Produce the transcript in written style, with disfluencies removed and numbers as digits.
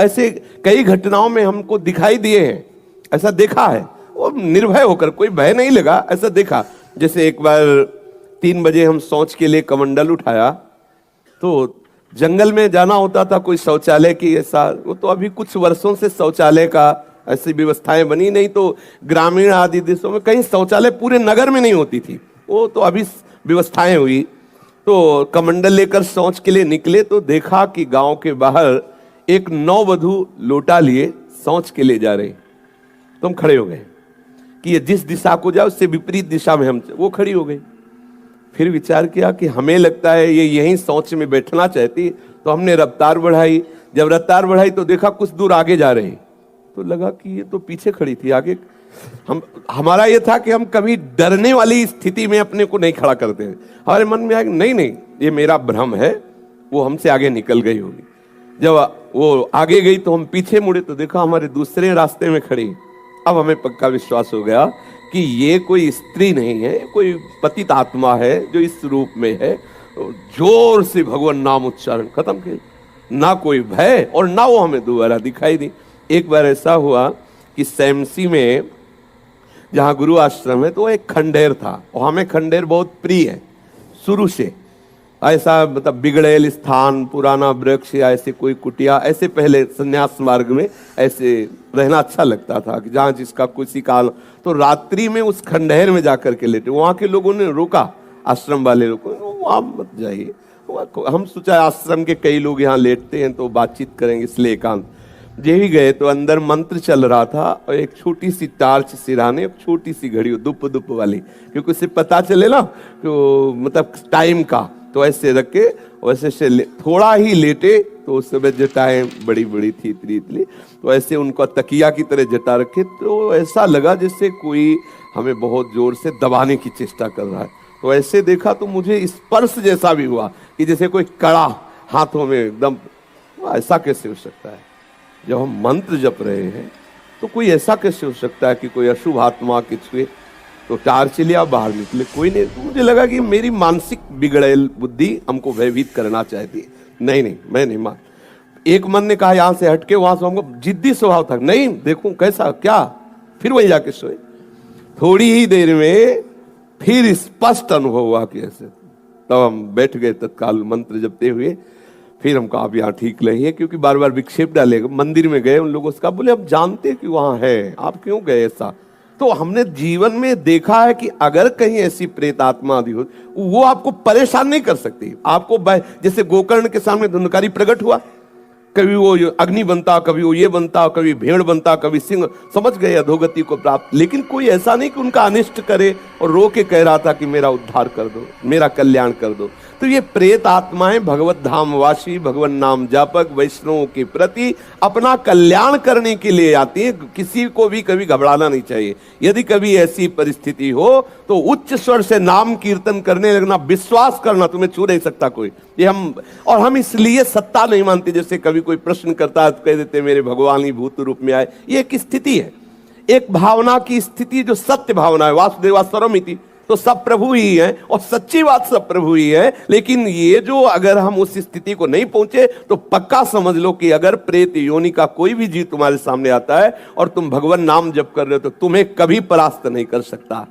ऐसे कई घटनाओं में हमको दिखाई दिए हैं, ऐसा देखा है। वो निर्भय होकर, कोई भय नहीं लगा, ऐसा देखा। जैसे एक बार 3 बजे हम शौच के लिए कमंडल उठाया, तो जंगल में जाना होता था, कोई शौचालय की ऐसा, वो तो अभी कुछ वर्षों से शौचालय का ऐसी व्यवस्थाएं बनी, नहीं तो ग्रामीण आदि देशों में कहीं शौचालय पूरे नगर में नहीं होती थी, वो तो अभी व्यवस्थाएं हुई। तो कमंडल लेकर शौच के लिए निकले तो देखा कि गांव के बाहर एक नववधू लोटा लिए शौच के लिए जा रही। तो हम खड़े हो गए कि ये जिस दिशा को जाए उससे विपरीत दिशा में हम, वो खड़ी हो गई। फिर विचार किया कि हमें लगता है ये यहीं शौच में बैठना चाहती, तो हमने रफ्तार बढ़ाई। जब रफ्तार बढ़ाई तो देखा कुछ दूर आगे जा रही, तो लगा कि ये तो पीछे खड़ी थी, आगे। हमारा ये था कि हम कभी डरने वाली स्थिति में अपने को नहीं खड़ा करते हैं। हमारे मन में आया कि नहीं नहीं, ये मेरा भ्रम है, वो हमसे आगे निकल गई होगी। जब वो आगे गई तो हम पीछे मुड़े तो देखा हमारे दूसरे रास्ते में खड़ी। अब हमें पक्का विश्वास हो गया कि ये कोई स्त्री नहीं है, कोई पतित आत्मा है जो इस रूप में है। जोर से भगवान नाम उच्चारण खत्म किया, ना कोई भय और ना वो हमें दोबारा दिखाई दी। एक बार ऐसा हुआ कि सैमसी में जहाँ गुरु आश्रम है, तो एक खंडेर था, और हमें खंडेर बहुत प्रिय है शुरू से। ऐसा मतलब बिगड़ेल स्थान, पुराना वृक्ष या ऐसे कोई कुटिया, ऐसे पहले संन्यास मार्ग में ऐसे रहना अच्छा लगता था कि जहाँ जिसका किसी काल। तो रात्रि में उस खंडहर में जाकर के लेटे, वहाँ के लोगों ने रोका, आश्रम वाले लोगों ने, वहाँ मत जाइए। हम सोचा आश्रम के कई लोग यहाँ लेटते हैं तो बातचीत करेंगे, इसलिए एकांत। जे ही गए तो अंदर मंत्र चल रहा था, और एक छोटी सी टार्च सिराने, एक छोटी सी घड़ी दुप दुप वाली, क्योंकि उससे पता चले ना तो मतलब टाइम का। तो ऐसे रख के वैसे से थोड़ा ही लेटे, तो उस समय जटाएं बड़ी बड़ी थी, इतनी इतनी, तो ऐसे उनको तकिया की तरह जटा रखे, तो ऐसा लगा जैसे कोई हमें बहुत जोर से दबाने की चेष्टा कर रहा है। तो ऐसे देखा तो मुझे स्पर्श जैसा भी हुआ कि जैसे कोई कड़ा हाथों में एकदम। ऐसा कैसे हो सकता है? जब हम मंत्र जप रहे हैं तो कोई ऐसा कैसे हो सकता है कि कोई अशुभ आत्मा के छुए? तो टार्च लिया, बाहर निकले, कोई नहीं। तो मुझे लगा कि मेरी मानसिक बिगड़ेल बुद्धि हमको भयभीत करना चाहती है। नहीं नहीं, मैं नहीं मान। एक मन ने कहा यहां से हटके, वहां से हमको जिद्दी स्वभाव था, नहीं देखूं कैसा क्या, फिर वहीं जाके सोए। थोड़ी ही देर में फिर स्पष्ट अनुभव हुआ कि ऐसे, तब हम बैठ गए तत्काल मंत्र जपते हुए। फिर हम कहा आप यहाँ ठीक नहीं है, क्योंकि बार बार विक्षेप डालेगा। मंदिर में गए, उन लोगों से कहा, बोले हम जानते कि वहां है, आप क्यों गए ऐसा? तो हमने जीवन में देखा है कि अगर कहीं ऐसी प्रेत आत्मा आदि हो, वो आपको परेशान नहीं कर सकती। आपको जैसे गोकर्ण के सामने धुंधकारी प्रकट हुआ, कभी वो अग्नि बनता, कभी वो ये बनता, कभी भेड़ बनता, कभी सिंह, समझ गए अधोगति को प्राप्त। लेकिन कोई ऐसा नहीं कि उनका अनिष्ट करे और रो के कह रहा था कि मेरा उद्धार कर दो, मेरा कल्याण कर दो। तो ये प्रेत आत्माएं भगवत धामवासी, भगवान नाम जापक वैष्णवों के प्रति अपना कल्याण करने के लिए आती है। किसी को भी कभी घबराना नहीं चाहिए। यदि कभी ऐसी परिस्थिति हो तो उच्च स्वर से नाम कीर्तन करने लगना, विश्वास करना, तुम्हें छू नहीं सकता कोई। ये हम इसलिए सत्ता नहीं मानते। जैसे कभी कोई प्रश्न करता है तो कह देते मेरे भगवान ही भूत रूप में आए। ये एक स्थिति है, एक भावना की स्थिति जो सत्य भावना है। वासुदेवा सर्वमिति, तो सब प्रभु ही है, और सच्ची बात सब प्रभु ही है। लेकिन ये जो अगर हम उस स्थिति को नहीं पहुंचे तो पक्का समझ लो कि अगर प्रेत योनि का कोई भी जीव तुम्हारे सामने आता है और तुम भगवान नाम जप कर रहे हो तो तुम्हें कभी परास्त नहीं कर सकता।